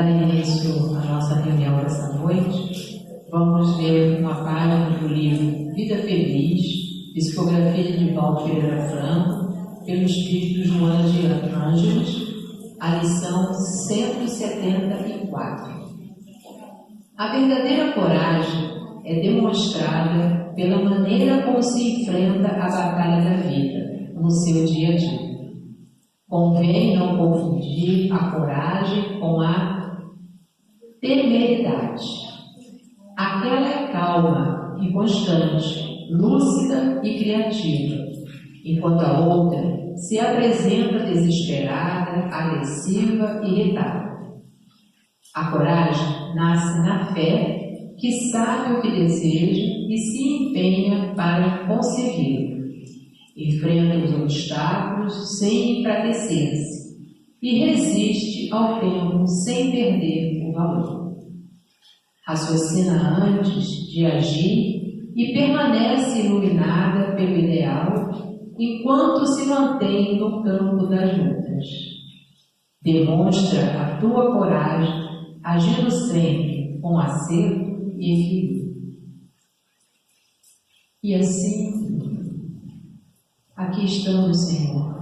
dar início à nossa reunião dessa noite, vamos ver uma página do livro Vida Feliz, psicografia de Divaldo Pereira Franco, pelo Espírito Joana de Ângeles, a lição 174. A verdadeira coragem é demonstrada pela maneira como se enfrenta a batalha da vida no seu dia a dia. Convém não confundir a coragem com a temeridade. Aquela é calma e constante, lúcida e criativa, enquanto a outra se apresenta desesperada, agressiva e irritável. A coragem nasce na fé, que sabe o que deseja e se empenha para consegui-lo. Enfrenta os obstáculos sem enfraquecer-se e resiste ao tempo sem perder o valor. Raciocina antes de agir e permanece iluminada pelo ideal enquanto se mantém no campo das lutas. Demonstra a tua coragem agindo sempre com acerto e equilíbrio. E assim, aqui estamos, Senhor,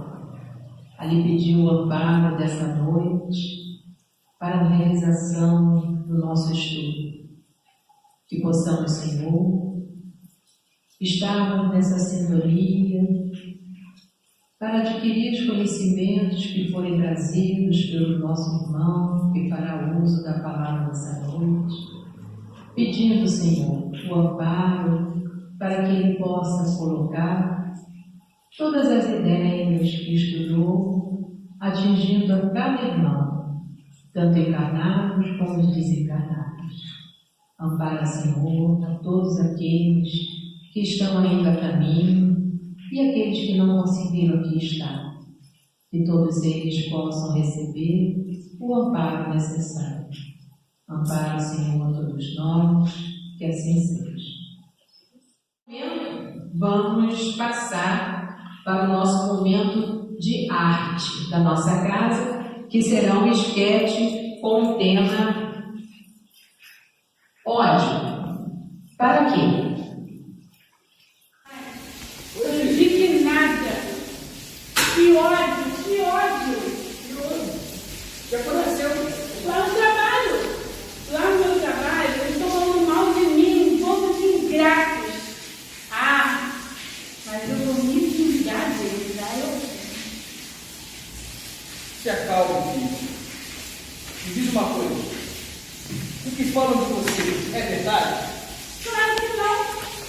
a lhe pedir o amparo dessa noite para a realização do nosso estudo. Que possamos, Senhor, estarmos nessa sintonia para adquirir os conhecimentos que forem trazidos pelo nosso irmão que fará uso da palavra dessa noite, pedindo, Senhor, o amparo para que ele possa colocar todas as ideias que estudou, atingindo a cada irmão, tanto encarnados como desencarnados. Ampara, Senhor, a todos aqueles que estão ainda a caminho e aqueles que não conseguiram aqui estar. Que todos eles possam receber o amparo necessário. Ampara, Senhor, a todos nós, que assim seja. Vamos passar para o nosso momento de arte da nossa casa, que será um esquete com o tema ódio. Para quê? Indignada. Que ódio, que ódio. O que aconteceu? Lá no trabalho. Lá no meu trabalho, eles estão falando mal de mim, um povo de ingratos. Ah, mas eu vou me vingar deles, tá? Se acalme, filho. Me diz uma coisa. O que falam de você é verdade? Claro que não.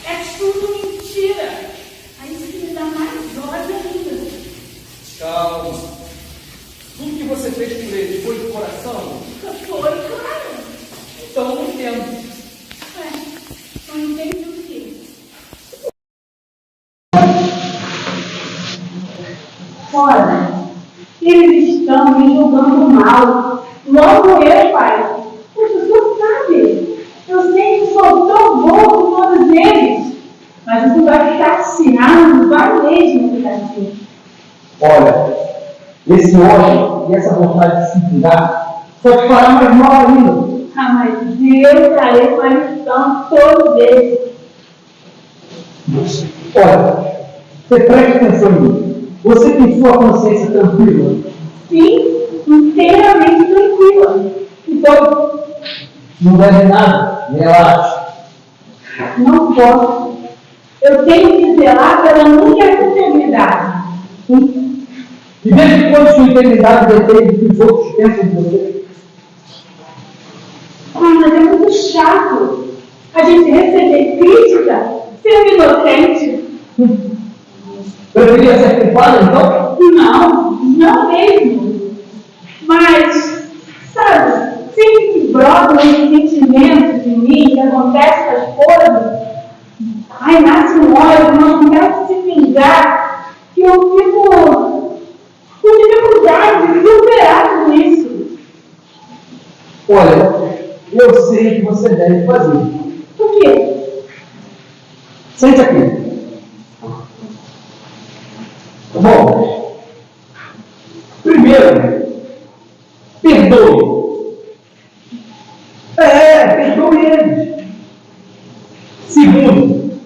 É tudo mentira. Aí isso que me dá mais ódio ainda. Calma. Tudo que você fez por ele foi de coração? Foi, claro. Então eu não entendo. Não entendo o quê? Olha, eles estão me julgando mal. Logo eu, pai. Poxa, o senhor sabe. Eu sei que sou tão bom com todos eles. Mas isso vai chateando, vai mesmo ficar assim. Olha, esse ódio e essa vontade de se vingar só te fará mais mal ainda. Ah, mas Deus darei com a lição todos eles. Olha, você preste atenção em mim. Você tem sua consciência tranquila? Sim, inteiramente tranquila. Então, Não deve nada, relaxa. não posso. Eu tenho que zelar pela minha integridade. E desde quando sua integridade depende do que os outros pensam de você? Ah, mas é muito chato a gente receber crítica sendo inocente. Preferia ser culpada, então? Não, não mesmo. Mas, sabe, sempre que brotam esses sentimentos em mim, que acontecem essas coisas, ai, nasce um ódio, uma vontade de se vingar, que eu fico com dificuldade de superar tudo isso. Olha, eu sei o que você deve fazer. Por quê? Sente aqui. Bom, primeiro, perdoe. deles. Segundo,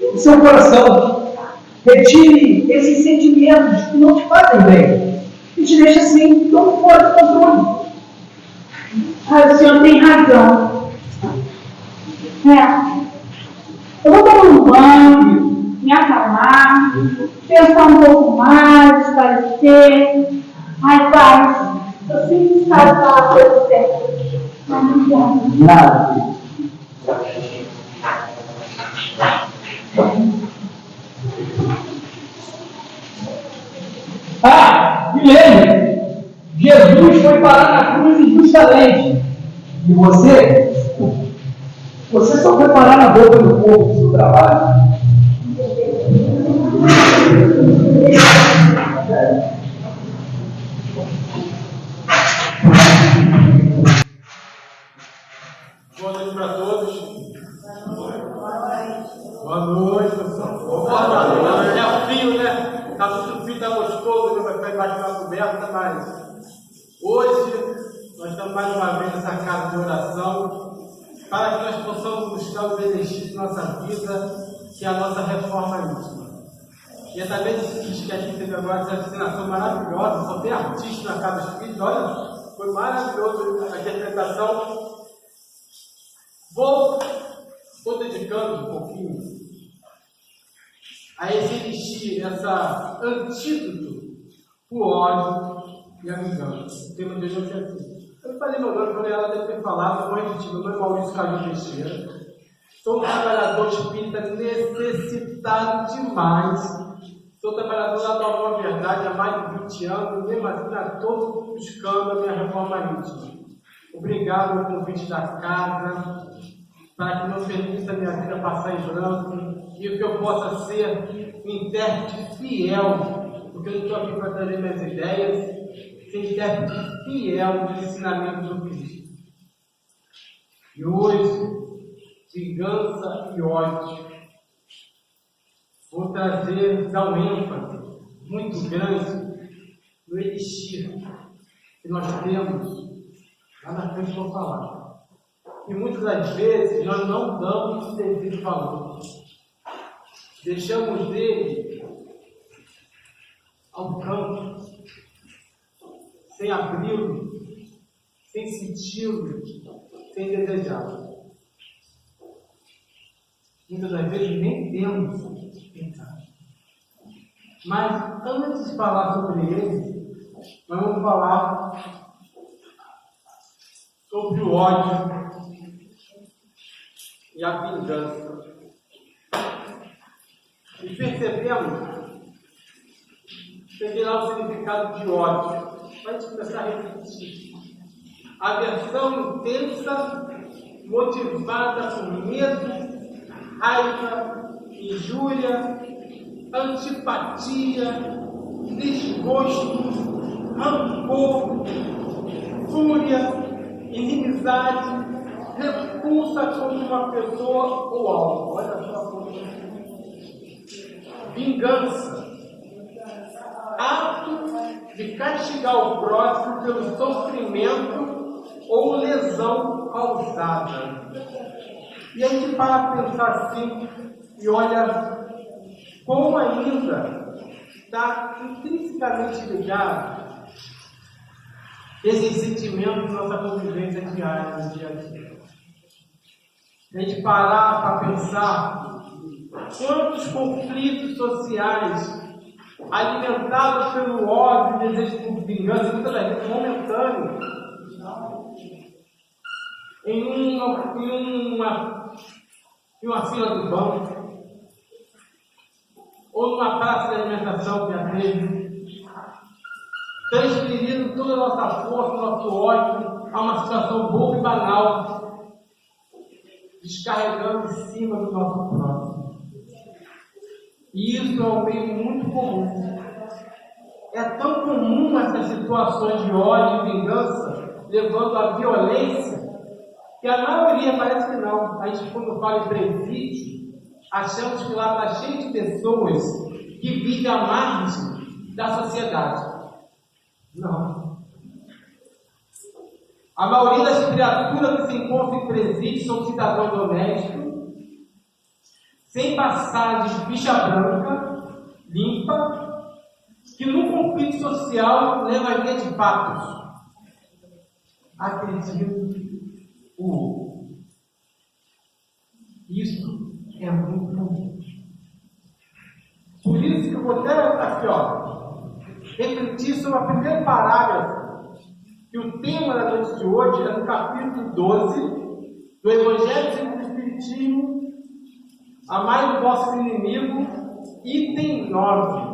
em seu coração, retire esses sentimentos que não te fazem bem e te deixa assim, tão fora do controle. O senhor tem razão. Eu vou tomar um banho, me acalmar, pensar um pouco mais, esclarecer. Pai, eu sinto estar a coisa certa. Mas não dá. Nada. E lembre, Jesus foi parar na cruz injustamente. E você só foi parar na boca do povo do seu trabalho. Boa noite para todos. Boa noite, pessoal. Boa noite. É frio, né? Está tudo frio, está gostoso, vai ficar embaixo da coberta, mas hoje nós estamos mais uma vez nessa casa de oração para que nós possamos buscar o benefício de nossa vida, que é a nossa reforma íntima. E é também difícil que a gente teve agora essa ensinação maravilhosa, só tem artista na casa espírita, olha, foi maravilhoso a interpretação. Estou dedicando um pouquinho a existir essa antídoto o ódio e a vingança. O tema de hoje é assim. Eu falei meu nome, falei, ela deve ter falado, não é repetido, meu nome é Maurício Caju Teixeira. Sou um trabalhador espírita necessitado demais. Sou trabalhador lá do Amor Verdade há mais de 20 anos, mesmo assim estou buscando a minha reforma íntima. Obrigado pelo convite da casa, para que não permita a minha vida passar em branco e que eu possa ser um intérprete fiel, porque eu não estou aqui para trazer minhas ideias, ser intérprete fiel dos ensinamentos do Cristo. E hoje, vingança e ódio, vou dar um ênfase muito grande no elixir que nós temos, lá na frente vou falar. E muitas das vezes nós não damos o devido valor. Deixamos dele ao campo, sem abri-lo, sem senti-lo, sem desejá-lo. Muitas das vezes nem temos pensar. Mas antes de falar sobre ele, nós vamos falar sobre o ódio e a vingança. E percebemos, peguei lá o significado de ódio. Vai te começar a repetir. Aversão intensa, motivada por medo, raiva, injúria, antipatia, desgosto, rancor, fúria, inimizade, repulsa contra uma pessoa ou algo. Olha só. Vingança. Ato de castigar o próximo pelo sofrimento ou lesão causada. E a gente para a pensar assim e olha como ainda está intrinsecamente ligado esses sentimentos na nossa convivência diária, no dia a dia. A gente parar para pensar quantos conflitos sociais alimentados pelo ódio e desejo por vingança, muitas das vezes momentâneo, em uma fila do banco, ou numa praça de alimentação que já teve, transferindo toda a nossa força, nosso ódio a uma situação boba e banal, descarregando em cima do nosso próximo. E isso é um meio muito comum. É tão comum essas situações de ódio e vingança, levando à violência, que a maioria parece que não. A gente, quando fala em presídio, achamos que lá está cheio de pessoas que vivem à margem da sociedade. Não. A maioria das criaturas que se encontram em presídio são cidadãos honestos, sem passagem de ficha branca, limpa, que no conflito social leva a via de fatos. Acredito isso é muito comum. Por isso que eu vou até aqui, refletir sobre o primeiro parágrafo, que o tema da noite de hoje é no capítulo 12 do Evangelho segundo o Espiritismo, amai o vosso inimigo, item 9.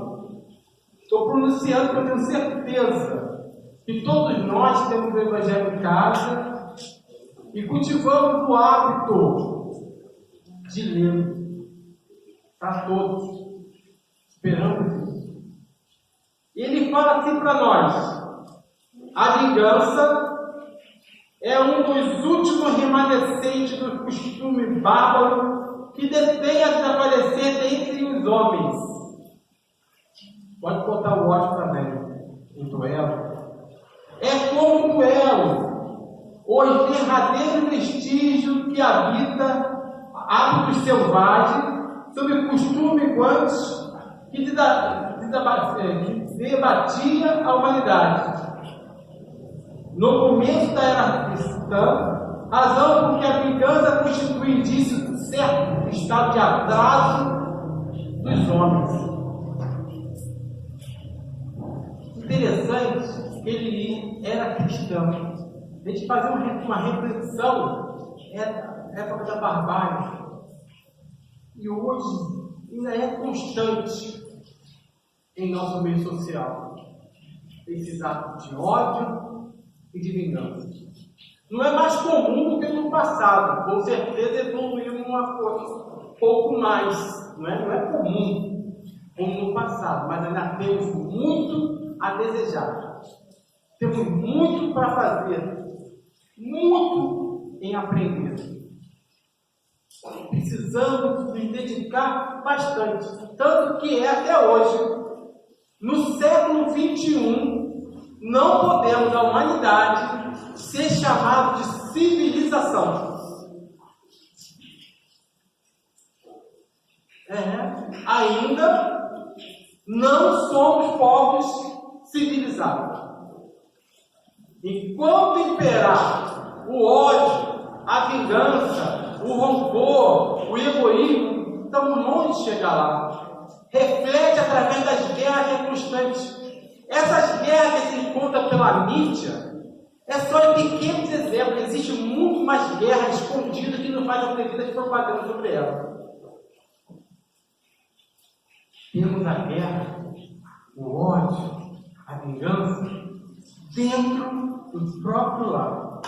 Estou pronunciando porque eu tenho certeza que todos nós temos o Evangelho em casa e cultivamos o hábito de ler para todos. Esperamos isso. Ele fala assim para nós: a vingança é um dos últimos remanescentes do costume bárbaro que detém a desaparecer dentre os homens. Pode botar o ódio também. Um duelo. É como um duelo, os derradeiros vestígios que habita hábitos selvagens, sob costume guantes que debatia a humanidade. No começo da era cristã, razão porque a vingança constitui indício certo do estado de atraso dos homens. Interessante que ele era cristão. A gente fazer uma reflexão época da barbárie. E hoje ainda é constante em nosso meio social esses atos de ódio e de vingança. Não é mais comum do que no passado, com certeza evoluiu um pouco mais, não é comum como no passado, mas ainda temos muito a desejar, temos muito para fazer, muito em aprender. Precisamos nos dedicar bastante, tanto que até hoje, no século XXI, não podemos, a humanidade, ser chamado de civilização. Ainda não somos povos civilizados. Enquanto imperar o ódio, a vingança, o rancor, o egoísmo, estamos longe de chegar lá. Reflete através das guerras constantes. Essas guerras que se encontram pela mídia é só em pequenos exemplos. Existe muito mais guerra escondida que não faz devidas propagandas sobre ela. Temos a guerra, o ódio, a vingança dentro do próprio lar.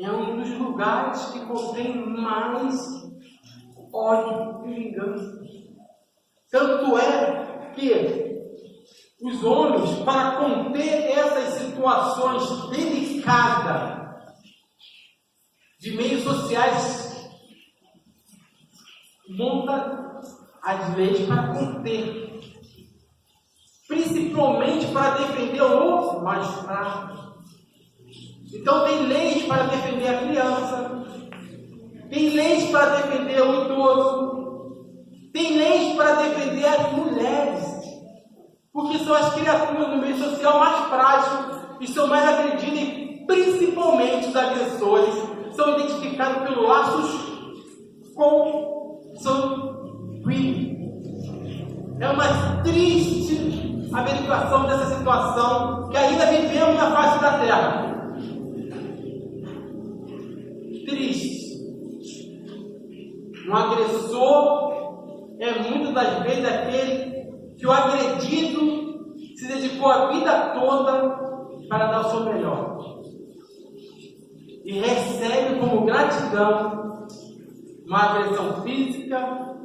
É um dos lugares que contém mais ódio e vingança. Tanto é que os homens, para conter essas situações delicadas de meios sociais, montam as leis para conter, principalmente para defender o outro mais fraco. Então tem leis para defender a criança, tem leis para defender o idoso, tem leis para defender as mulheres, porque são as criaturas no meio social mais frágeis e são mais agredidas, e principalmente os agressores são identificados pelos laços com sanguíneo. É uma triste averiguação dessa situação que ainda vivemos na face da Terra. Triste. Um agressor é muitas das vezes aquele que o agredido se dedicou a vida toda para dar o seu melhor. E recebe como gratidão uma agressão física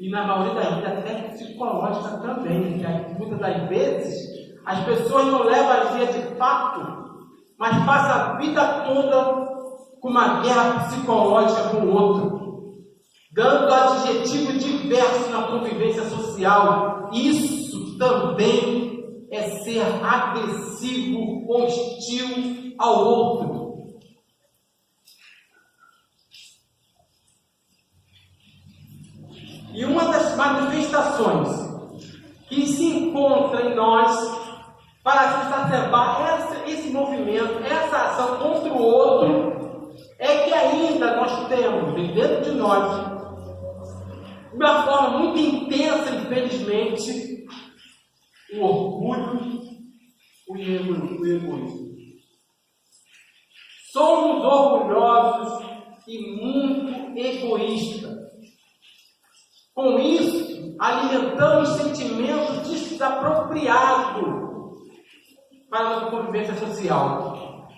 e, na maioria das vezes, até psicológica também. Que muitas das vezes as pessoas não levam a via de fato, mas passam a vida toda com uma guerra psicológica com o outro, dando adjetivos diversos na convivência social. Isso também é ser agressivo, hostil ao outro. E uma das manifestações que se encontra em nós para exacerbar esse movimento, essa ação contra o outro, é que ainda nós temos dentro de nós, de uma forma muito intensa, infelizmente, o orgulho, o egoísmo. Somos orgulhosos e muito egoístas. Com isso, alimentamos sentimentos desapropriados para a nossa convivência social.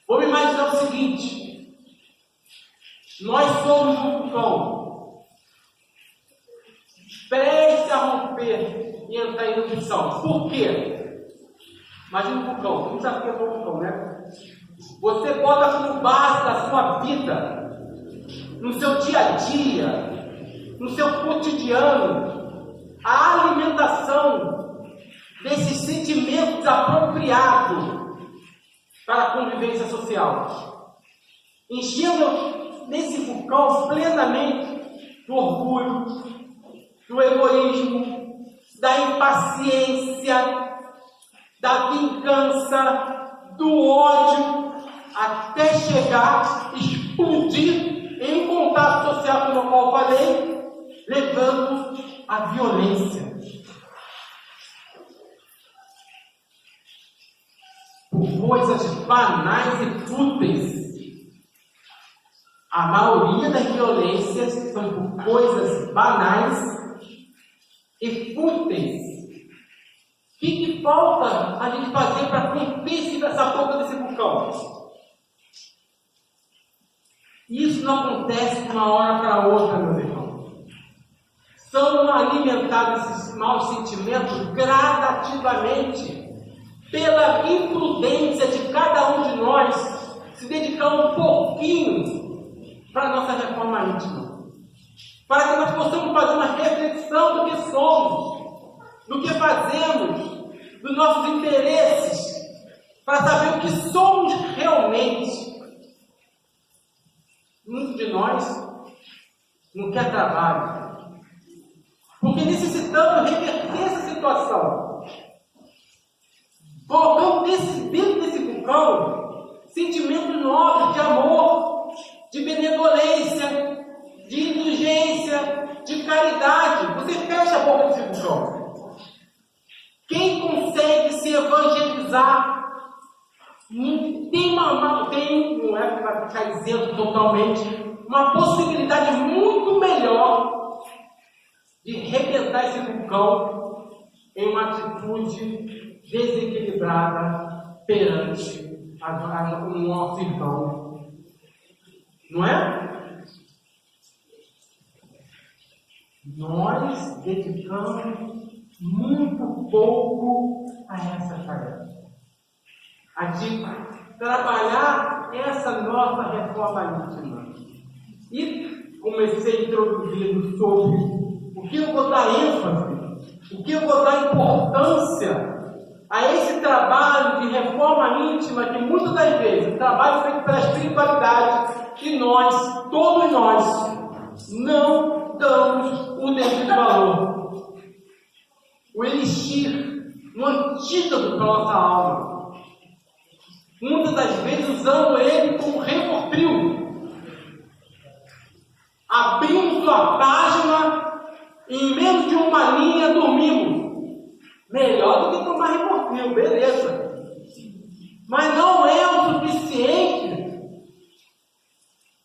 Vamos imaginar o seguinte: nós somos um vulcão, prestes a romper e entrar em erupção. Por quê? Imagina um vulcão, você não sabe o que é um vulcão, né? Você bota como base da sua vida, no seu dia a dia, no seu cotidiano, a alimentação desses sentimentos apropriados para a convivência social. Enchendo nesse vulcão plenamente do orgulho, do egoísmo, da impaciência, da vingança, do ódio, até chegar, explodir em um contato social como o qual falei, levando à violência. Por coisas banais e fúteis. A maioria das violências são por coisas banais e fúteis. O que falta a gente fazer para conter-se dessa boca desse vulcão? Isso não acontece de uma hora para outra, meus irmãos. São alimentados esses maus sentimentos gradativamente pela imprudência de cada um de nós se dedicar um pouquinho para a nossa reforma íntima, para que nós possamos fazer uma reflexão do que somos, do que fazemos, dos nossos interesses, para saber o que somos realmente. Muitos de nós não quer trabalho, porque necessitamos reverter essa situação. Colocamos dentro desse vulcão sentimentos novos de amor, de benevolência, de indulgência, de caridade. Você fecha a boca desse vulcão. Quem consegue se evangelizar não é para ficar isento totalmente, uma possibilidade muito melhor de rebentar esse vulcão em uma atitude desequilibrada perante o nosso irmão. Não é? Nós dedicamos muito pouco a essa tarefa. A de trabalhar essa nossa reforma íntima. E comecei a introduzir sobre o que eu vou dar ênfase, o que eu vou dar importância a esse trabalho de reforma íntima que muitas das vezes, o trabalho feito pela espiritualidade, que nós, todos nós, não damos o devido valor. O elixir, o antídoto para a nossa alma. Muitas das vezes usando ele como Rivotril. Abrimos sua página e em menos de uma linha dormimos. Melhor do que tomar Rivotril, beleza. Mas não é o suficiente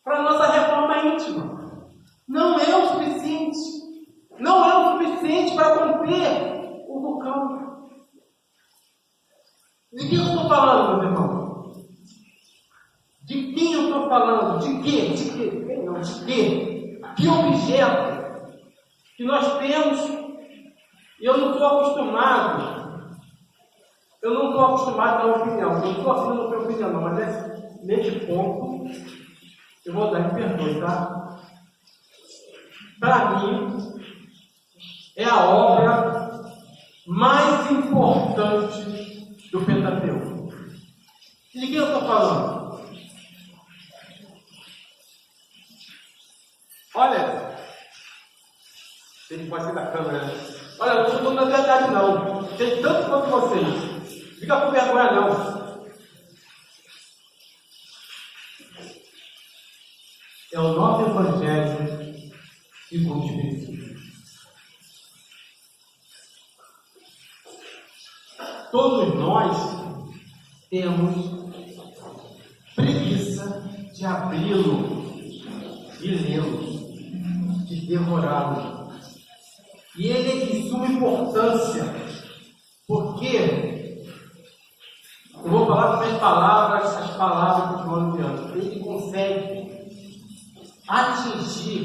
para a nossa reforma íntima. Não é o suficiente. Não é o suficiente para conter o vulcão. De que eu estou falando, meus irmãos? De quem eu estou falando? De quê? De quê? Não, de quê? Que objeto que nós temos e eu não estou acostumado. Eu não estou acostumado a dar opinião. Eu não estou assinando a minha opinião, não, mas nesse ponto eu vou dar em perdoe, tá? Para mim, é a obra mais importantes do Pentateuco. De quem eu estou falando? Olha, ele pode ser da câmera, né? Olha, eu não estou falando da verdade, não. Tem tanto quanto vocês. Fica com vergonha, não. É o nosso Evangelho segundo o Espiritismo. Todos nós temos preguiça de abri-lo, de lê-lo, de devorá-lo. E ele é de suma importância, porque eu vou falar com as palavras de João de Anjos. Ele consegue atingir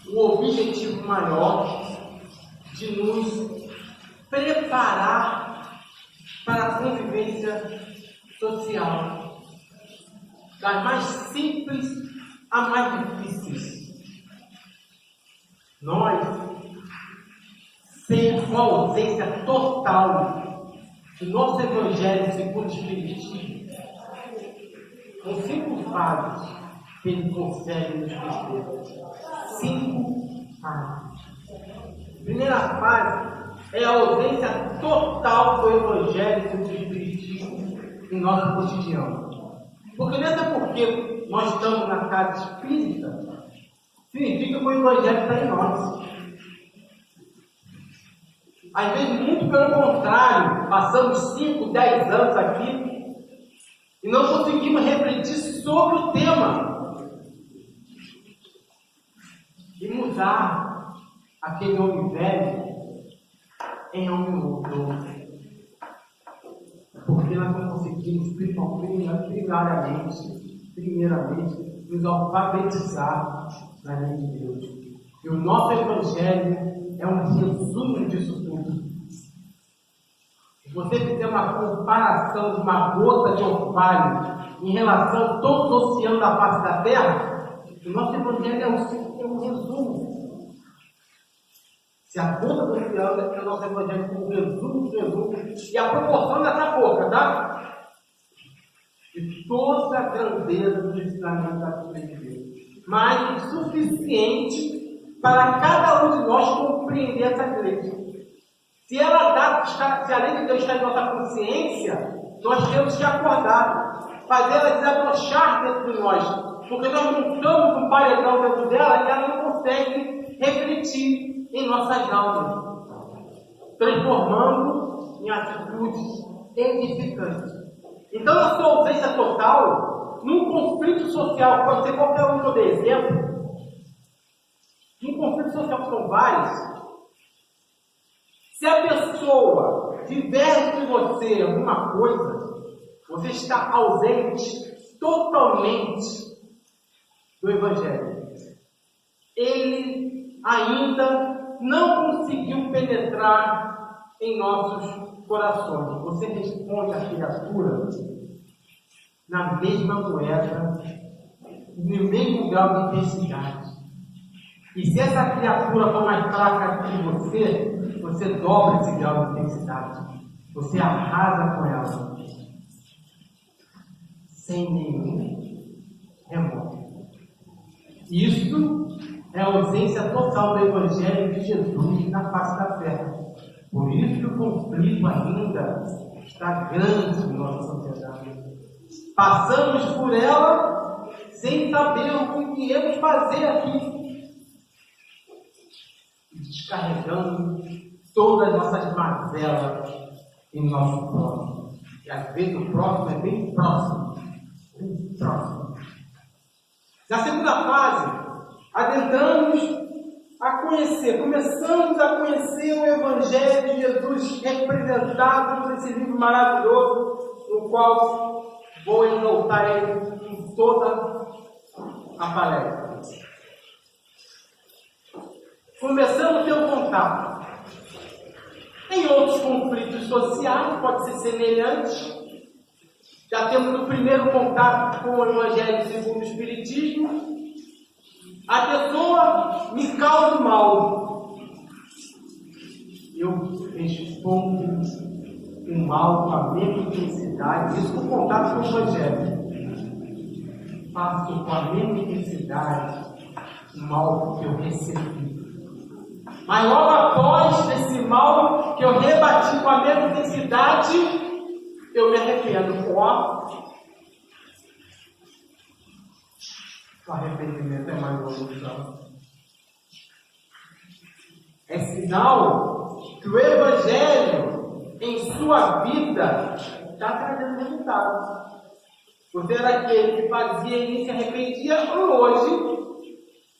o objetivo maior de nos preparar para a convivência social, das mais simples a mais difíceis. Nós, sem uma ausência total do nosso Evangelho segundo o Espiritismo, com 5 fases que ele consegue nos dizer. 5 fases. A primeira fase é a ausência total do Evangelho segundo o Espiritismo em nosso cotidiano. Porque não é porque nós estamos na casa espírita, significa que o Evangelho está em nós. Às vezes, muito pelo contrário, passamos 5, 10 anos aqui e não conseguimos refletir sobre o tema e mudar aquele homem velho em homem novo. Porque nós não conseguimos, primeiramente, nos alfabetizar na lei de Deus. E o nosso Evangelho é um resumo disso tudo. Se você fizer uma comparação de uma gota de orvalho em relação a todo o oceano da face da Terra, o nosso Evangelho é um resumo. Se a gota do oceano é o nosso Evangelho como um resumo, e a proporção dessa boca, tá? De toda a grandeza do ensinamento da Bíblia de Deus. Mas o suficiente para cada um de nós compreender essa igreja. Se a lei de Deus está em nossa consciência, nós temos que acordar, fazer ela desabrochar dentro de nós, porque nós montamos um paredão dentro dela e ela não consegue refletir em nossas almas, transformando em atitudes edificantes. Então, a sua ausência total, num conflito social, pode ser qualquer um que eu dê exemplo, num conflito social que são vários, se a pessoa diverge de você alguma coisa, você está ausente totalmente do Evangelho. Ele ainda não conseguiu penetrar em nossos corações. Você responde à criatura na mesma moeda, no mesmo grau de intensidade. E se essa criatura for mais fraca que você dobra esse grau de intensidade. Você arrasa com ela. Sem nenhum remorso. Isso é a ausência total do Evangelho de Jesus na face da terra. Por isso que o conflito ainda está grande em nossa sociedade. Passamos por ela sem saber o que iremos fazer aqui. Descarregando todas as nossas mazelas em nosso próximo. E às vezes o próximo é bem próximo. Bem próximo. Na segunda fase, adentramos começamos a conhecer o Evangelho de Jesus representado nesse livro maravilhoso, no qual vou exaltar ele em toda a palestra. Começamos a ter um contato. Em outros conflitos sociais, pode ser semelhante. Já temos o primeiro contato com o Evangelho segundo o Espiritismo. A pessoa me causa mal. Eu respondo o mal com a mesma intensidade, isso com contato com o Evangelho. Faço com a mesma intensidade o mal que eu recebi. Mas logo após esse mal que eu rebati com a mesma intensidade, eu me arrependo. O arrependimento é mais evolução. É sinal que o Evangelho em sua vida está trazendo resultados. Você era aquele que fazia e se arrependia, hoje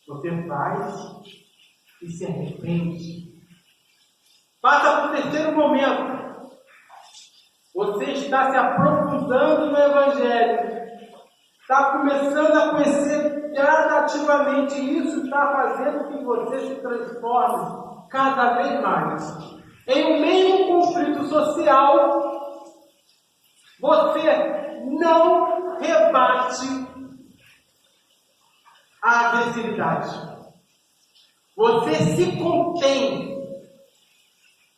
você faz e se arrepende. Passa para o terceiro momento. Você está se aprofundando no Evangelho. Está começando a conhecer gradativamente. Isso está fazendo que você se transforme cada vez mais. Em um mesmo conflito social, você não rebate a agressividade. Você se contém,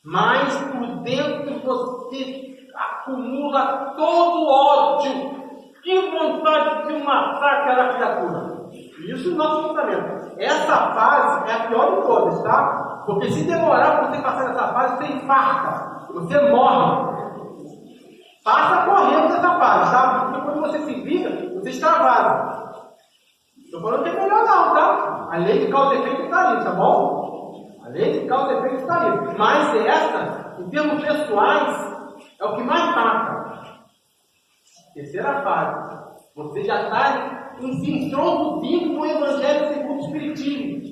mas por dentro você acumula todo o ódio e vontade de matar aquela criatura. Isso no nosso pensamento. Essa fase é a pior de todas, tá? Porque se demorar para você passar nessa fase, você infarta, você morre. Passa correndo dessa fase, tá? Porque quando você se vira, você extravasa. Estou falando que é melhor não, tá? A lei de causa e efeito está ali, tá bom? A lei de causa e efeito está ali. Mas essa, em termos pessoais, é o que mais mata. Terceira fase. Você já está se introduzindo no Evangelho segundo o Espiritismo.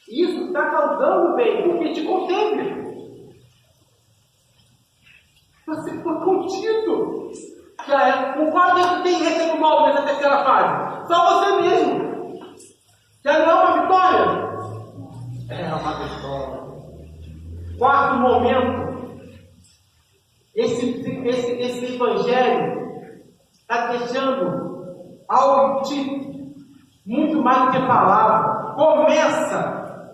Isso está causando bem, porque te contempla. Você foi contido. Já é. O qual Deus tem recebo mal nessa terceira fase? Só você mesmo. Já não é uma vitória? É uma vitória. Quarto momento. Esse Evangelho está deixando algo de muito mais do que palavra. Começa a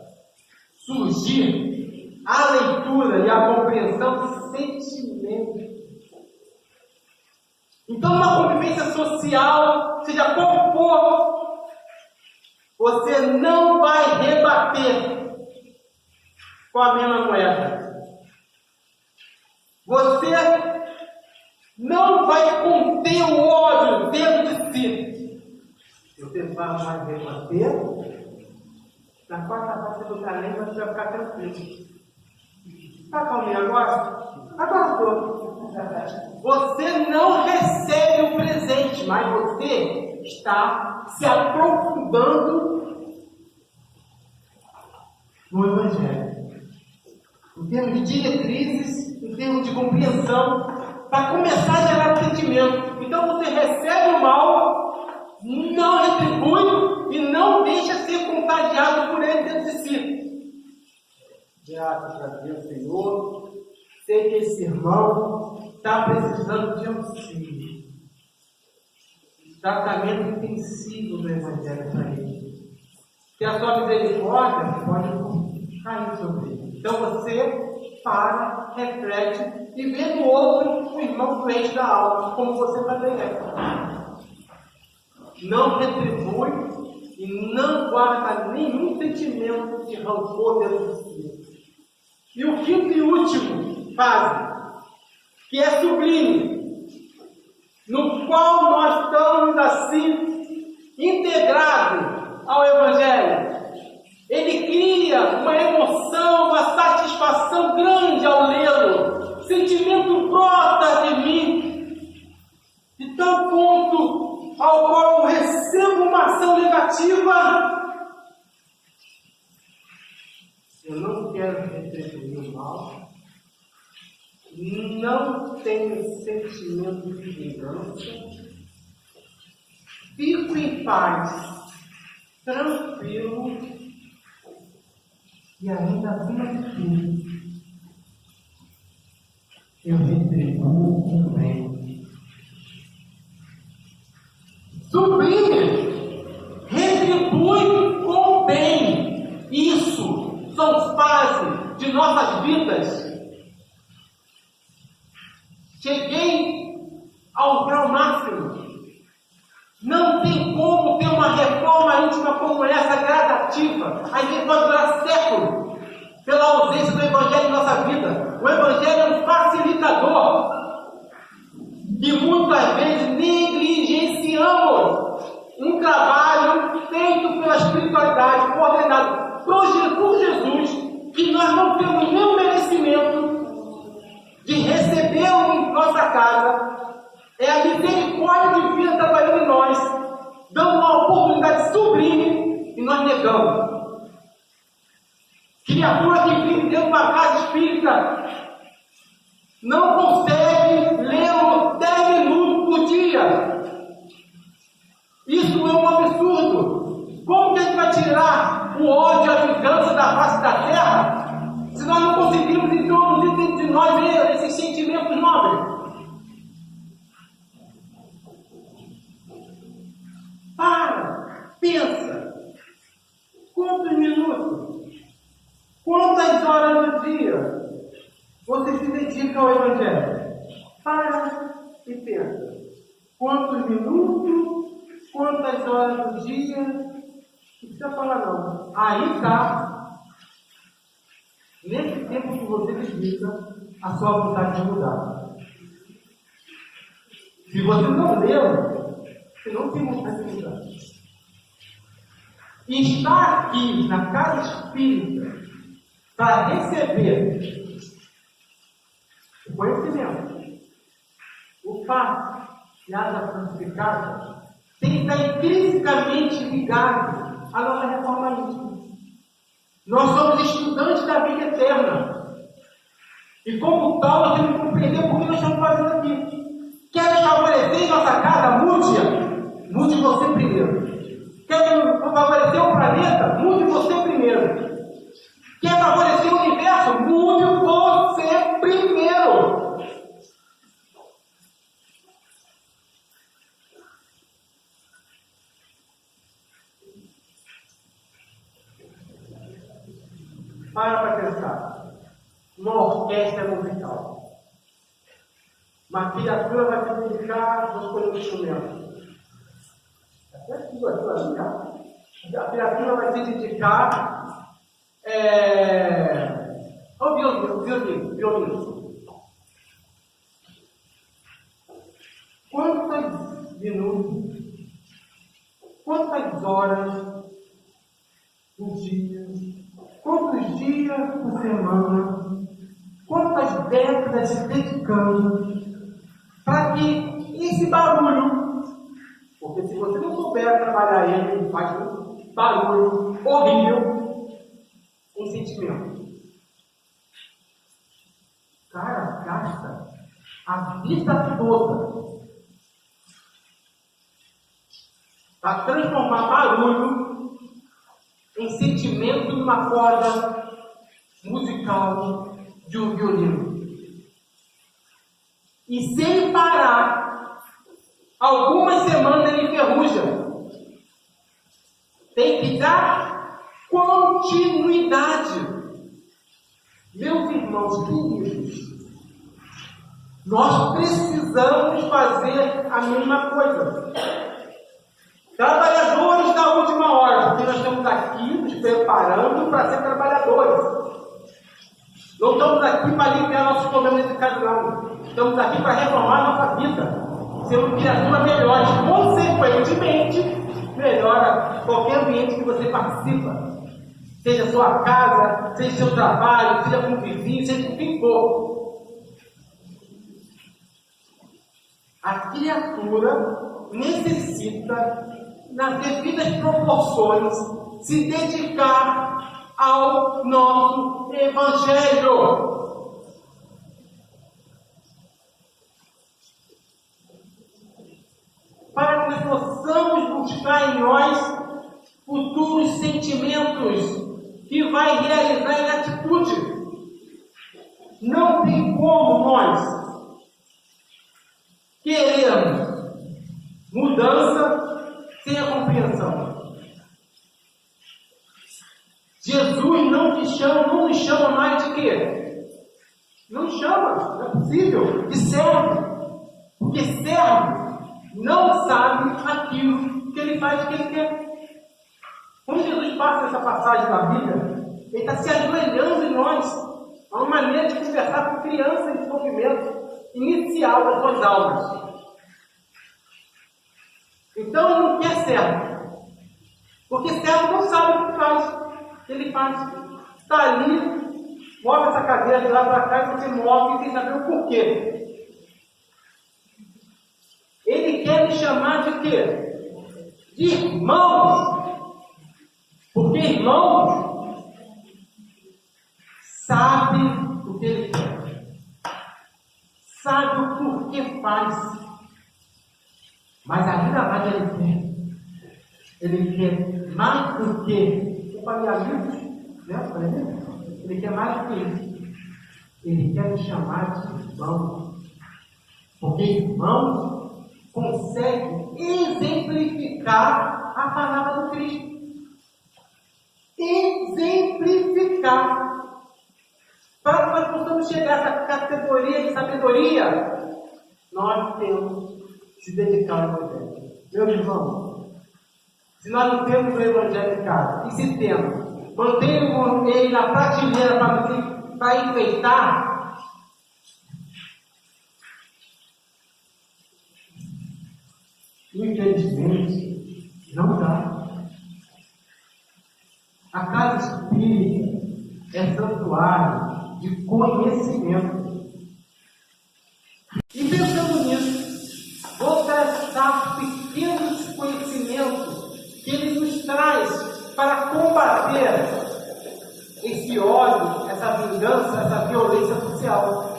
surgir a leitura e a compreensão de sentimentos. Então, uma convivência social, seja como for, você não vai rebater com a mesma moeda. Você não vai conter o ódio dentro de si. Você vai rebater. Na quarta parte do calendário você vai ficar tranquilo. Está calminho agora? Agora estou. Você não recebe o presente, mas você está se aprofundando no Evangelho. Em termos de diretrizes, em termos de compreensão, para começar a gerar sentimento. Então você recebe o mal, não retribui e não deixa ser contagiado por ele dentro de si. Graças a Deus, Senhor. Sei que esse irmão está precisando de auxílio. Tratamento intensivo do Evangelho para ele. Que a sua misericórdia pode cair sobre ele. Então você para, reflete e vê no outro o irmão doente da alma, como você também é. Não retribui e não guarda nenhum sentimento de rancor dentro de si. E o quinto e último fase, que é sublime, no qual nós estamos assim integrados ao Evangelho. Ele cria uma emoção, uma satisfação grande ao lê-lo. O sentimento brota de mim, de tal ponto ao qual eu recebo uma ação negativa. Eu não quero retribuir o mal. Não tenho sentimento de vingança. Fico em paz, tranquilo e ainda acima de tudo, eu retribuo com bem. Sublime! Retribui com bem. Isso são fases de nossas vidas cheguei ao grau máximo. Não tem como ter uma reforma íntima como essa, gradativa. A gente pode durar séculos pela ausência do Evangelho em nossa vida. O Evangelho é um facilitador que muitas vezes negligenciamos um trabalho feito pela espiritualidade, coordenado por Jesus, que nós não temos nenhum merecimento de recebê-lo em nossa casa. É a misericórdia divina trabalhando em nós, dando uma oportunidade sublime e nós negamos. Criatura que vive dentro de uma casa espírita não consegue ler 10 minutos por dia. Isso é um absurdo. Como que a gente vai tirar o ódio e a vingança da face da terra se nós não conseguimos introduzir dentro de nós esses sentimentos nobres? Para, pensa. Quantos minutos, quantas horas do dia você se dedica ao Evangelho? Para e pensa. Quantos minutos, quantas horas do dia? Não precisa falar não. Aí está. Nesse tempo que você dedica, a sua vontade de mudar. Se você não leu, você não tem vontade de mudar. E estar aqui na casa espírita para receber o conhecimento, o fato e a água santificada tem que estar intrinsecamente ligado à nossa reforma íntima. Nós somos estudantes da vida eterna. E como tal, nós temos que compreender por que nós estamos fazendo aqui. Quer nos favorecer em nossa casa? Mude você primeiro. Quer favorecer o planeta? Mude você primeiro. Quer favorecer o universo? Mude você primeiro. Para pensar. Uma orquestra musical. Uma criatura vai se dedicar a escolher um instrumento. Até tudo aquilo ali, tá? A criatura vai se dedicar ao violino. Quantos minutos, quantas horas por dia, quantos dias por semana, quantas décadas se dedicando para que esse barulho, porque se você não souber trabalhar ele faz um barulho horrível, um sentimento. Cara, gasta a vida toda para transformar barulho em sentimento numa corda musical de um violino. E sem parar, algumas semanas ele enferruja. Tem que dar continuidade. Meus irmãos queridos, nós precisamos fazer a mesma coisa. Trabalhadores da última hora, porque nós estamos aqui nos preparando para ser trabalhadores. Não estamos aqui para aliviar nossos problemas de casa, não. Estamos aqui para reformar nossa vida. Ser uma criatura melhor. Consequentemente, melhora qualquer ambiente que você participa. Seja sua casa, seja seu trabalho, seja com o vizinho, seja com quem for. A criatura necessita, nas devidas proporções, se dedicar ao nosso Evangelho. Para que nós possamos buscar em nós futuros sentimentos que vai realizar em atitude. Não tem como nós queremos mudança sem a compreensão. Jesus não nos chama mais de quê? Não chama, não é possível, de servo. Porque servo não sabe aquilo que ele faz, que ele quer. Quando Jesus passa essa passagem da Bíblia, ele está se ajoelhando em nós. É uma maneira de conversar com criança em desenvolvimento inicial das suas almas. Então ele não quer servo. Porque servo não sabe o que faz. Ele faz. Está ali, move essa cadeira de lá para cá e você move sem saber o porquê. Ele quer me chamar de quê? De irmãos. Porque irmãos sabe o que ele quer. Sabe o porquê faz. Mas ainda mais ele quer. Ele quer mais do que. Eu falei amigos, né? Ele quer mais do que isso. Ele quer me chamar de irmão. Porque irmão consegue exemplificar a palavra do Cristo. Exemplificar. Para que nós possamos chegar a essa categoria de sabedoria, nós temos que se dedicar ao Evangelho. Meu irmão, se nós não temos o Evangelho em casa, e se temos, mantemos ele na prateleira para enfeitar, infelizmente, não dá. A casa espírita é santuário de conhecimento. E pensando nisso, vou traçar pequenos conhecimentos que ele nos traz para combater esse ódio, essa vingança, essa violência social.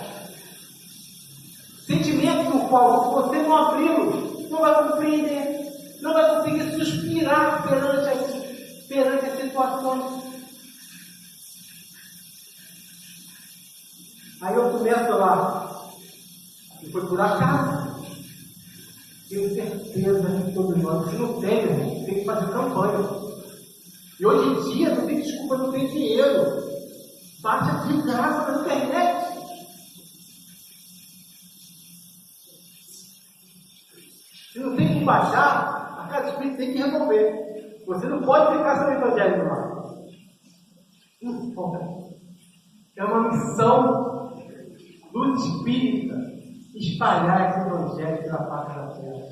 Sentimento no qual, se você não abri-lo, não vai compreender, não vai conseguir suspirar perante as situações. Aí eu começo lá, e foi por acaso. Tenho certeza que todos nós, se não tem, irmão, tem que fazer campanha. E hoje em dia não tem desculpa, não tem dinheiro. Bate aqui de graça na internet. Se não tem como baixar, a casa espírita tem que resolver. Você não pode ficar sem o evangelho lá. Não pode. É uma missão do espírita espalhar esse evangelho pela face da terra.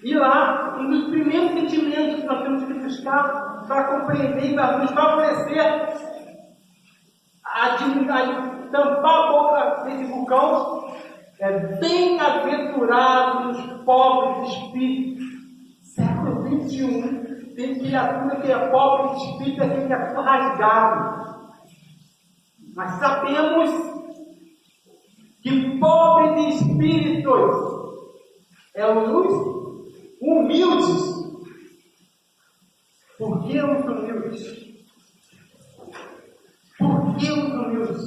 E lá, um dos primeiros sentimentos que nós temos que buscar para compreender e para nos favorecer a tampar a boca desse vulcão é bem-aventurados os pobres de espírito. Século XXI, tem criatura que é pobre de espírito, é que é rasgado. Mas sabemos que pobre de espíritos é os humildes. Por que os humildes? Por que os humildes?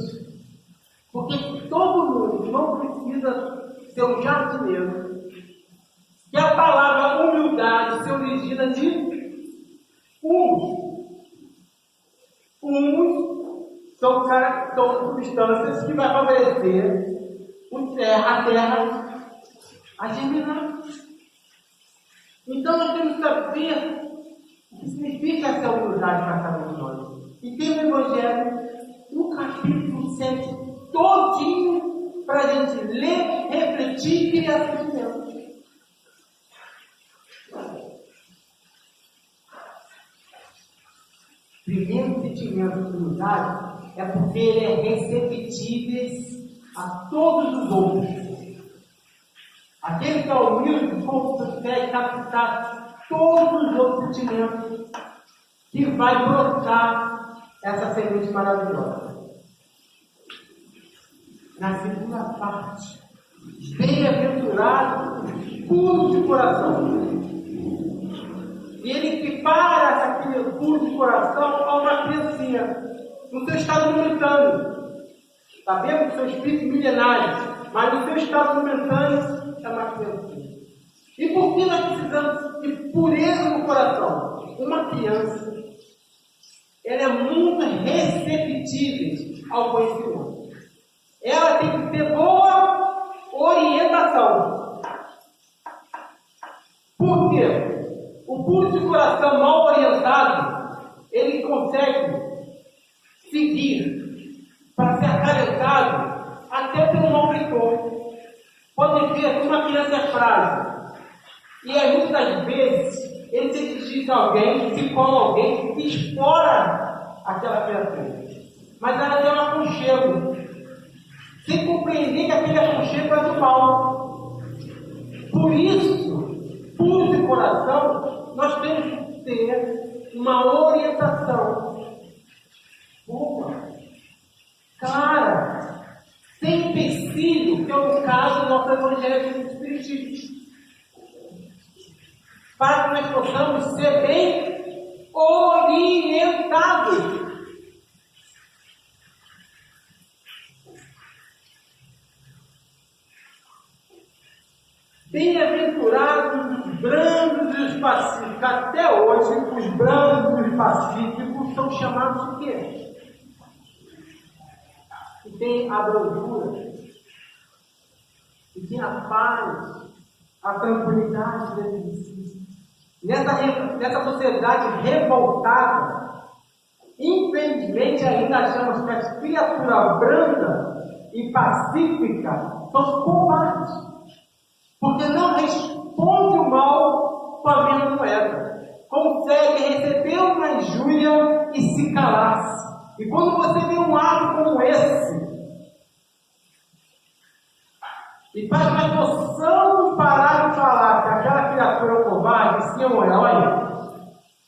Porque todo mundo não precisa ser um jardineiro. E a palavra humildade se origina de humus. Humus são substâncias que vai favorecer a terra a germinar. Então nós temos que saber o que significa essa humildade para cada um de nós. E tem no Evangelho um capítulo 7 todinho para a gente ler, refletir e criar sentimentos. Primeiro sentimento de humildade é porque ele é receptível a todos os outros. Aquele que é humilde consegue captar todos os outros sentimentos que vai brotar essa semente maravilhosa. Na segunda parte, bem-aventurado, puro de coração. E ele equipara aquele puro de coração a uma criancinha, no seu estado momentâneo. Sabemos que são espíritos milenares, mas no seu estado momentâneo é uma criancinha. E por que nós precisamos de pureza no coração? Uma criança, ela é muito receptível ao conhecimento. ela tem que ter boa orientação. Por quê? O puro de coração mal orientado, ele consegue seguir para ser acalentado até pelo malfeitor. Pode ver que uma criança é frágil. E aí, muitas vezes, ele se dirige a alguém, se cola alguém, que explora aquela criatura. Mas ela tem um aconchego, sem compreender que aquele aconchego é do mal. Por isso, puro de coração, nós temos que ter uma orientação boa, clara, sem empecilho, que é o caso do nosso Evangelho do Espiritismo, para que nós possamos ser bem orientados. Bem-aventurados os brandos e os pacíficos. Até hoje, os brandos e os pacíficos são chamados de quê? Que tem a brandura, que tem a paz, a tranquilidade dentro de si. Nessa sociedade revoltada, infelizmente ainda achamos que as criaturas brandas e pacíficas são covardes. Porque não responde o mal com a mesma moeda. Consegue receber uma injúria e se calar-se. E quando você vê um ato como esse, e para que nós possamos parar de falar que aquela criatura é um covarde, sim é um herói,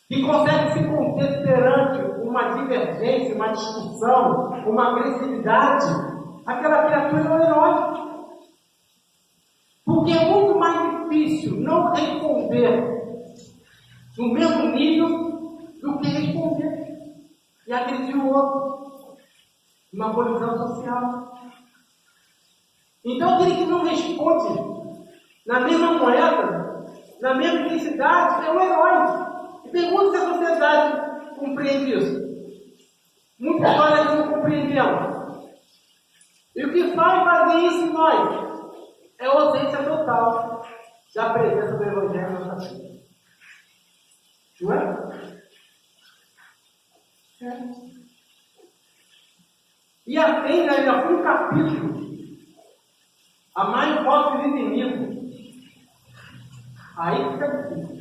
que consegue se conter perante uma divergência, uma discussão, uma agressividade, aquela criatura é um herói. Porque é muito mais difícil não responder no mesmo nível do que responder e agredir o outro. Uma posição social. Então, aquele que não responde na mesma moeda, na mesma intensidade, é um herói. E pergunta se a sociedade compreende isso. Muitas nós não compreendemos. E o que faz fazer isso em nós? É a ausência total da presença do Evangelho na nossa vida. Não é? E ainda foi um capítulo. Amar os vossos inimigos. Aí fica difícil.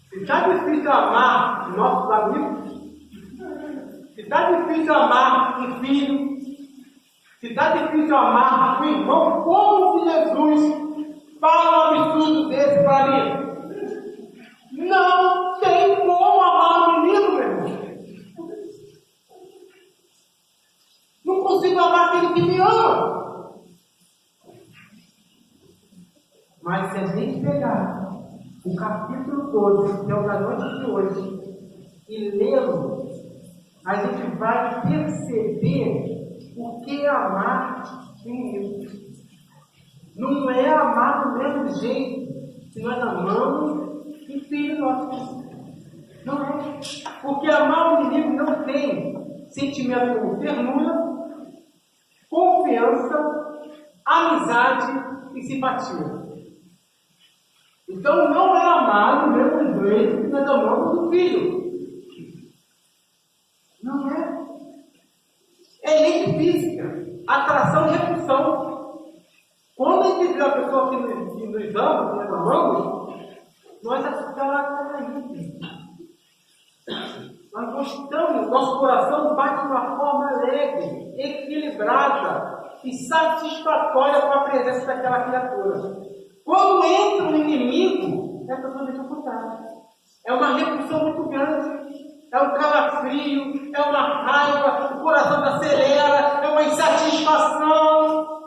Se está difícil amar nossos amigos, se está difícil amar um filho, se está difícil amar o irmão, como que Jesus fala um absurdo desse para mim? Não tem como amar o menino, meu irmão. Não consigo amar aquele que me ama. Mas se a gente pegar o capítulo 12, que é o da noite de hoje, e lê-lo, a gente vai perceber o que é amar o inimigo. Não é amar do mesmo jeito que nós amamos um filho nosso. Não é. Porque amar o inimigo não tem sentimento como ternura, confiança, amizade e simpatia. Então não é amar do mesmo jeito que nós amamos um filho. Não é. É lei física, atração e repulsão. Quando a gente vê a pessoa que nos ama, que nós amamos, nós associamos. Nós gostamos, nosso coração bate de uma forma alegre, equilibrada e satisfatória com a presença daquela criatura. Quando entra um inimigo, é totalmente o contrário. É uma repulsão muito grande. É um calafrio, é uma raiva, o coração acelera, é uma insatisfação.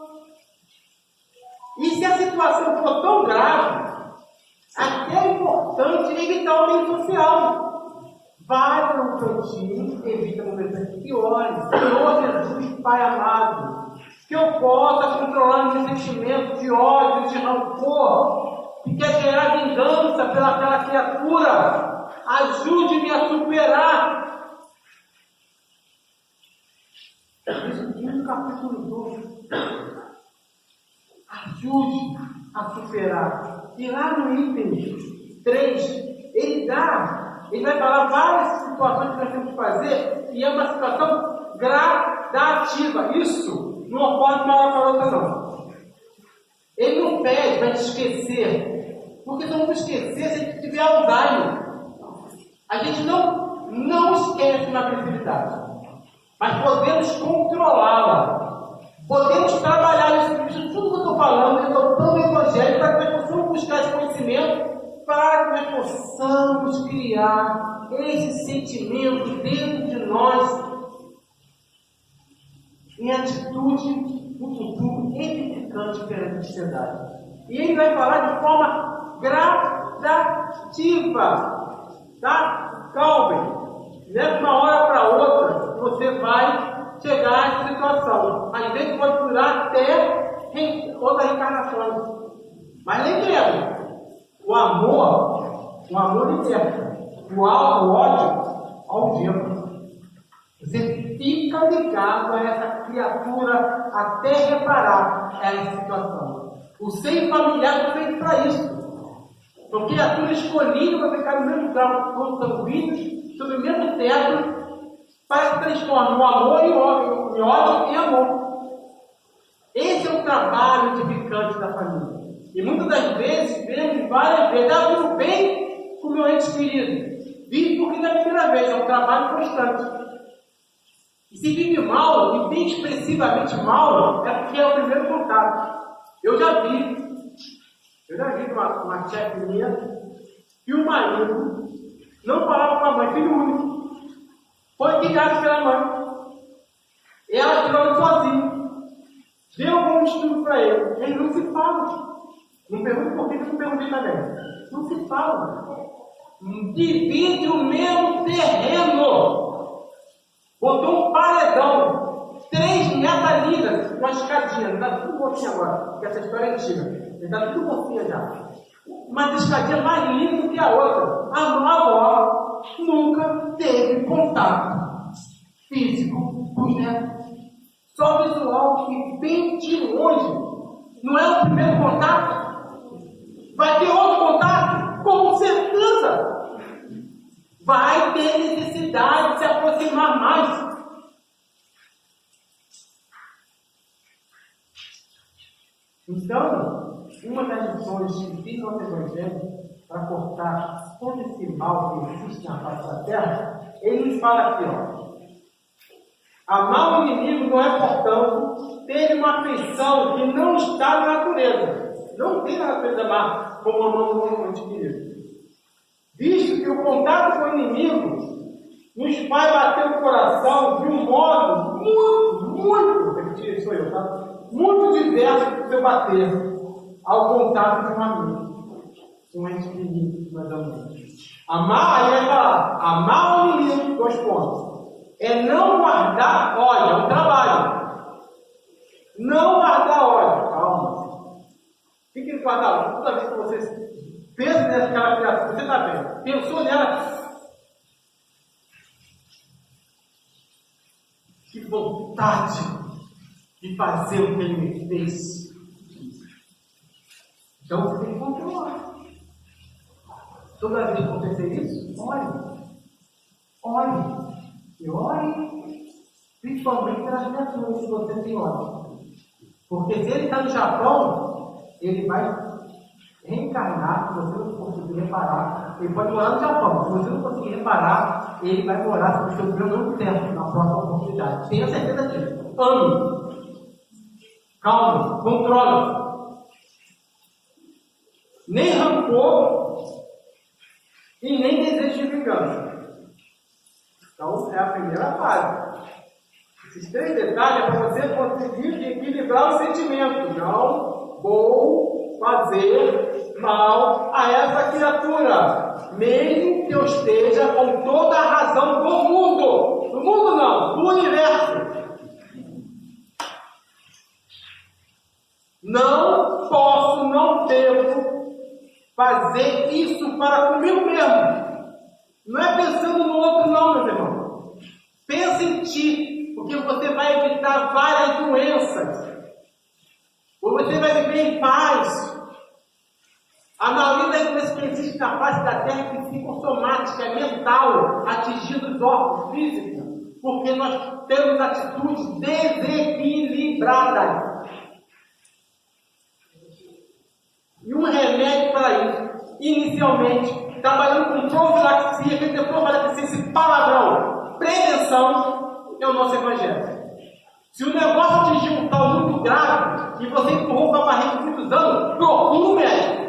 E se a situação for tão grave, até é importante evitar o meio social. Vai para um cantinho, evita momentos piores. Senhor Jesus, Pai amado, que eu possa controlar meus sentimentos de ódio, de rancor, que quer gerar vingança pelaquela criatura. Ajude-me a superar. Isso no capítulo 2. Ajude a superar. E lá no item 3, ele vai falar várias situações que nós temos que fazer, e é uma situação gradativa. Isso não ocorre de uma hora para outra, não. Ele não pede para te esquecer, porque se não esquecer, se a gente tiver Alzheimer. A gente não esquece uma agressividade, mas podemos controlá-la. Podemos trabalhar isso, tudo que eu estou falando, eu estou tão evangélico para que nós possamos buscar esse conhecimento, para que nós possamos criar esse sentimento dentro de nós, em atitude no futuro edificante perante a sociedade. E ele vai falar de forma gradativa, tá? Calma, não é de uma hora para outra você vai chegar a essa situação. Às vezes pode durar até outra reencarnação. Mas lembrando, o amor liberta. O ódio algema. Você fica ligado a essa criatura até reparar essa situação. O seio familiar foi feito para isso. São criaturas escolhidas para ficar no mesmo grau, consanguíneos, sob o mesmo teto, para que transforme o amor e o ódio em amor. Esse é o trabalho edificante da família. E muitas das vezes, vemos várias vezes, vivo bem com o meu ente querido. Vive porque não é a primeira vez, é um trabalho constante. E se vive mal, e bem expressivamente mal, é porque é o primeiro contato. Eu já vi uma chefe minha que o marido não falava com a mãe, filho único. Foi criado pela mãe. Ela criou sozinha. Deu algum estudo para ele. Eles não se falam. Não pergunto por que eu não perguntei também. Não se falam. Divide o mesmo terreno. Botou um paredão. 3 metalinas. Uma escadinha. Está tudo mocinha agora. Porque essa história é antiga. Está tudo mocinha já. Uma escadinha mais linda do que a outra. A avó nunca teve contato físico com os netos. Só visual e bem de longe. Não é o primeiro contato. Vai ter outro contato? Com certeza. Vai ter necessidade de se aproximar mais. Então, uma das lições que fiz no Evangelho, para cortar todo esse mal que existe na face da terra, ele nos fala aqui, ó. Amar o inimigo não é, portanto, ter uma afeição que não está na natureza. Não tem na natureza amar como amamos o nosso querido. Visto que o contato com o inimigo nos faz bater o coração de um modo muito, sou eu, tá? Muito diverso do seu bater ao contato de um amigo. Um ente querido, mais ou menos. Amar, aí vai falar, amar o inimigo, 2 pontos. É não guardar ódio, é um trabalho. Não guardar ódio, calma. Fique guardado, toda vez que você pensa naquela criatura, você está vendo, pensou nela. Que vontade de fazer o que ele me fez. Então você tem que controlar. Toda vez que acontecer isso, ore. E ore, principalmente pelas criaturas que você tem ódio. Porque se ele está no Japão, ele vai reencarnar, se você não conseguir reparar. Ele pode morar no Japão. Se você não conseguir reparar, ele vai morar no seu grande tempo, na próxima oportunidade. Tenha certeza disso. Ame. Calma. Controla. Nem rancor e nem desejo de vingança. Então, é a primeira fase. Esses 3 detalhes é para você conseguir equilibrar o sentimento. Não vou fazer mal a essa criatura, mesmo que eu esteja com toda a razão do mundo. Do mundo não, do universo. Não posso, não devo fazer isso para comigo mesmo. Não é pensando no outro não, meus irmãos. Pensa em ti, porque você vai evitar várias doenças. Você vai viver em paz. A maioria das doenças que existem na face da Terra é psicossomática, é mental, atingindo os órgãos físicos, porque nós temos atitudes desequilibradas. E um remédio para isso, inicialmente, trabalhando com profilaxia, que depois profilaxia, esse palavrão, prevenção, é o nosso evangelho. Se o negócio atingir um tal muito grave, e você empurrou para a barriga de muitos anos, procura o médico.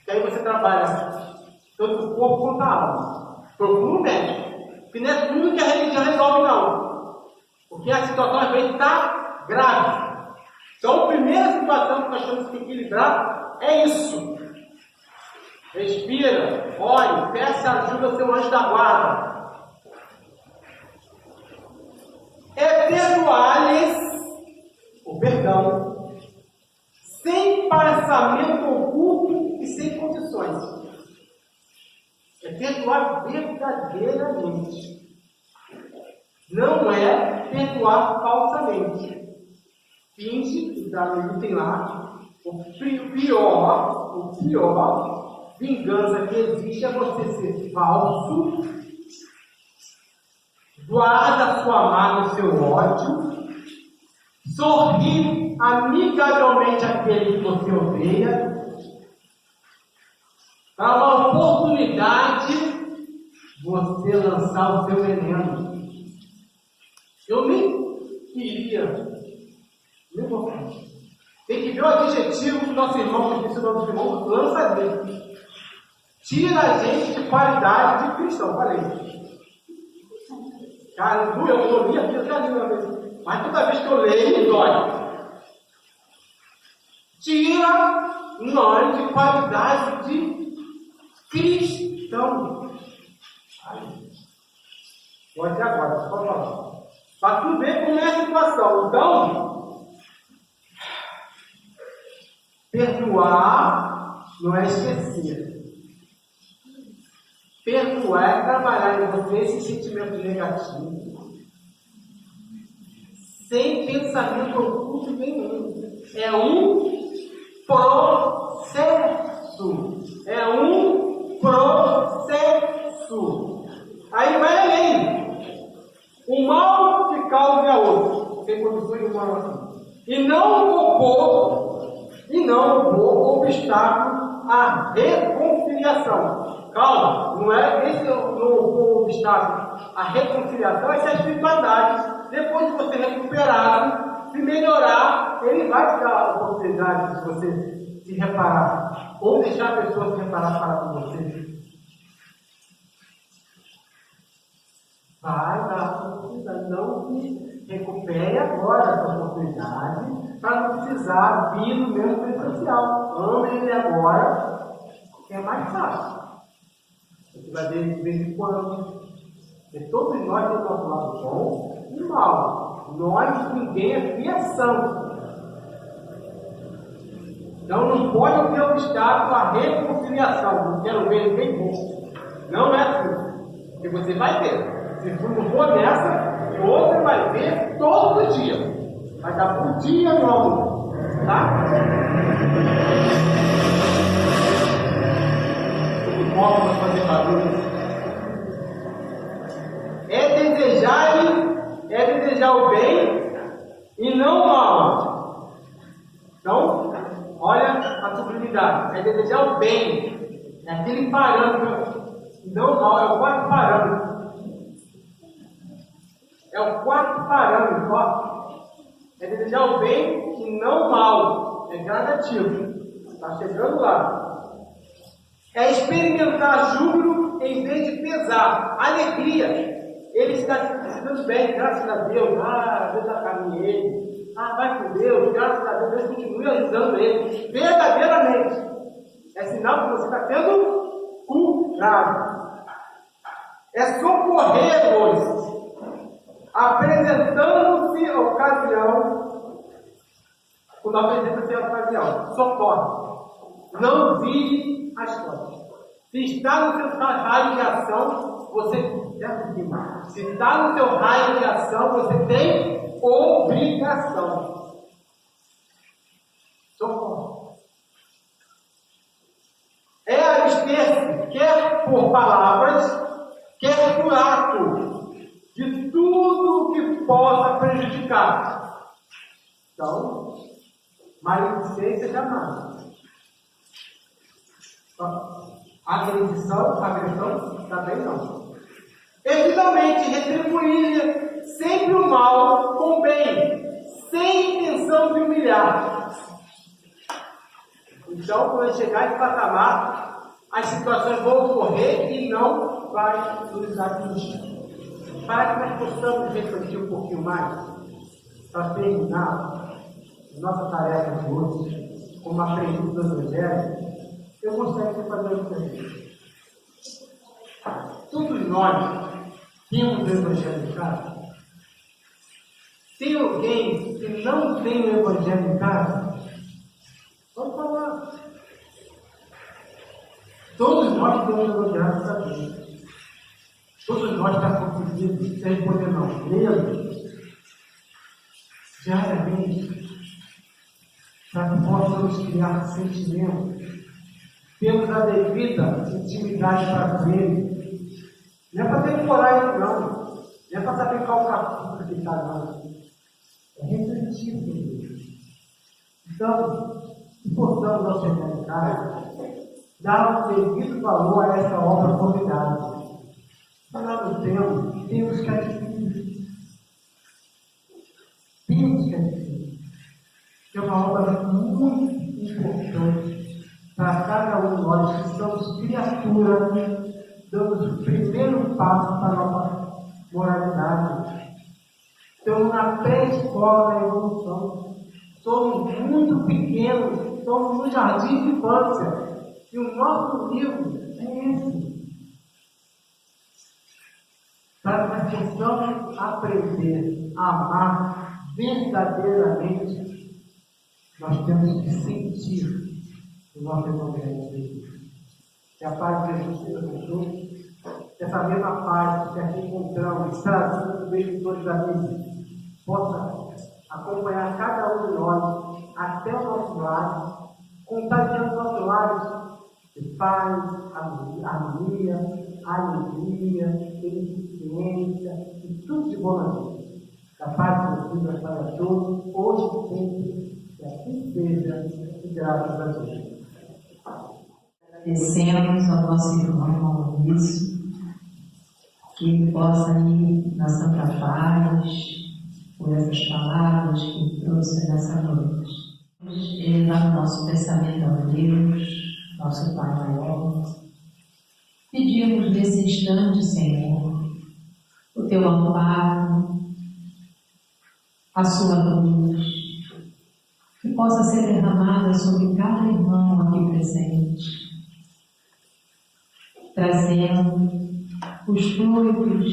E aí você trabalha tanto o corpo quanto a alma. Procura o médico. Porque não é tudo que a religião resolve, não. Porque a situação às vezes está grave. Então, a primeira situação que nós temos que equilibrar é isso. Respira, ore, peça ajuda ao seu anjo da guarda. É perdoar-lhes o perdão, sem passamento oculto e sem condições. É perdoar verdadeiramente. Não é perdoar falsamente. Finge que tem lá o pior vingança que existe é você ser falso, guarda sua mágoa e seu ódio, sorri amigavelmente àquele que você odeia, dá uma oportunidade você lançar o seu veneno. Eu nem queria. Tem que ver o adjetivo do nosso irmão, que disse o nosso irmão, lança dele. Tira a gente de qualidade de cristão, falei. Cara, eu li aqui, eu já li uma vez. Mas toda vez que eu leio, me dói. Tira nós de qualidade de cristão. Vou até agora, pode falar. Para tu ver como é a situação. Então, perdoar não é esquecer. Perdoar é trabalhar em você esse sentimento negativo, sem pensamento oculto nenhum. É um processo. É um processo. Aí vai além. O mal que causa a outro, sem condições de mal assim. E não opor obstáculo à reconciliação. Calma, não é esse o obstáculo. A reconciliação é a espiritualidade. Depois de você recuperar, se melhorar, ele vai te dar a oportunidade de você se reparar. Ou deixar a pessoa se reparar para você. Vai dar a oportunidade. Não que recupere agora essa oportunidade para não precisar vir no mesmo presencial. Ame ele agora, que é mais fácil. Você vai ver de vez em quando. Porque todos nós temos nosso lado bom e mal. Nós, ninguém aqui é santo. Então não pode ter obstáculo à reconciliação. Não quero ver ninguém bom. Não é assim. Porque você vai ter. Se não for nessa, você vai ver todo dia. Vai dar por dia, meu amor. Tá? Vamos fazer barulho. É desejar o bem e não o mal. Então, olha a sublimidade. É desejar o bem. É aquele parâmetro. Não o mal, é o quarto parâmetro. É o quarto parâmetro, ó. É desejar o bem e não o mal. É gradativo. Está chegando lá. É experimentar júbilo em vez de pesar. Alegria. Ele está se dando bem, graças a Deus. Deus acaminha ele. Vai com Deus, graças a Deus. Deus continue ajudando ele. Verdadeiramente. É sinal que você está tendo curado. É socorrer-los. Apresentando-se a ocasião, quando apresenta-se a ocasião, socorre. Não vire as costas. Se está no seu raio de ação, você. Se está no seu raio de ação, você tem obrigação. Socorro. É abster-se, quer por palavras, quer por ato, de tudo que possa prejudicar. Então, maledicência jamais. Agressão também não. E finalmente, retribuir sempre o mal com o bem, sem intenção de humilhar. Então, quando chegar em patamar, as situações vão ocorrer e não vai nos atingir. Para que nós possamos refletir um pouquinho mais, para terminar nossa tarefa de hoje, como aprendiz do Evangelho, eu gostaria de fazer uma pergunta. Todos nós temos o Evangelho em casa? Tem alguém que não tem o Evangelho em casa? Vamos falar. Todos nós temos o Evangelho em casa. Todos nós estamos confundidos, sem poder não ler diariamente, para que possamos criar sentimentos. Temos a devida intimidade para ele. Não é para ter coragem, não. Não é para saber qual capítulo que está, não. É refletir sobre ele. Então, se possamos ao chegar em casa, dar o devido valor a essa obra formidável. Falar do tempo, temos que adquirir. Temos que adquirir. É uma obra muito importante para cada um de nós que somos criaturas, dando o primeiro passo para a nossa moralidade. Estamos na pré-escola da evolução. Somos muito pequenos, somos no jardim de infância. E o nosso livro é esse. Para que possamos aprender a amar verdadeiramente, nós temos que sentir o nosso Evangelho de Deus. Que a paz de Jesus seja com todos. Que essa mesma paz que aqui encontramos, trazendo os benfeitores da missa, possa acompanhar cada um de nós até o nosso lar, contagiando os nossos lares de paz, harmonia, alegria, beneficência e tudo de bom na vida. Da paz de Deus para todos, hoje e sempre, que assim seja, e graças a Deus. Agradecemos ao nosso irmão Maurício, que ele possa ir na Santa Paz, por essas palavras que ele trouxe nessa noite. Elevar o nosso pensamento a Deus, nosso Pai maior. Pedimos nesse instante, Senhor, o teu amparo, a sua luz, que possa ser derramada sobre cada irmão aqui presente, trazendo os fluidos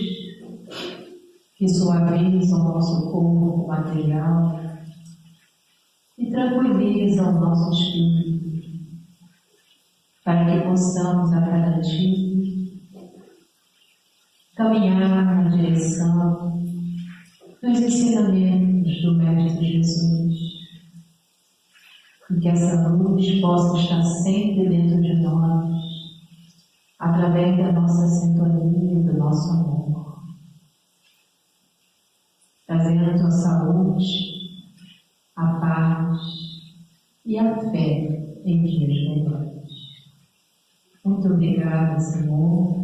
que suavizam o nosso corpo material e tranquilizam o nosso espírito, para que possamos a cada dia caminhar na direção dos ensinamentos do Mestre Jesus, e que essa luz possa estar sempre dentro de nós, através da nossa sintonia e do nosso amor, trazendo a saúde, a paz e a fé em dias melhores. Muito obrigada, Senhor,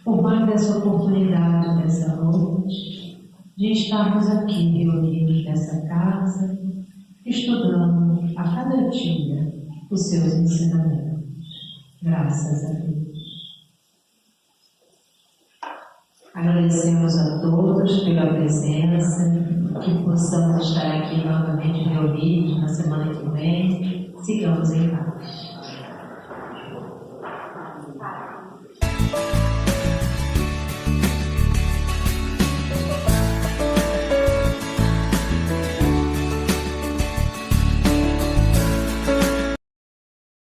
por mais essa oportunidade dessa noite, de estarmos aqui reunidos nessa casa, estudando a cada dia os seus ensinamentos. Graças a Deus. Agradecemos a todos pela presença, que possamos estar aqui novamente reunidos na semana que vem. Sigamos em paz.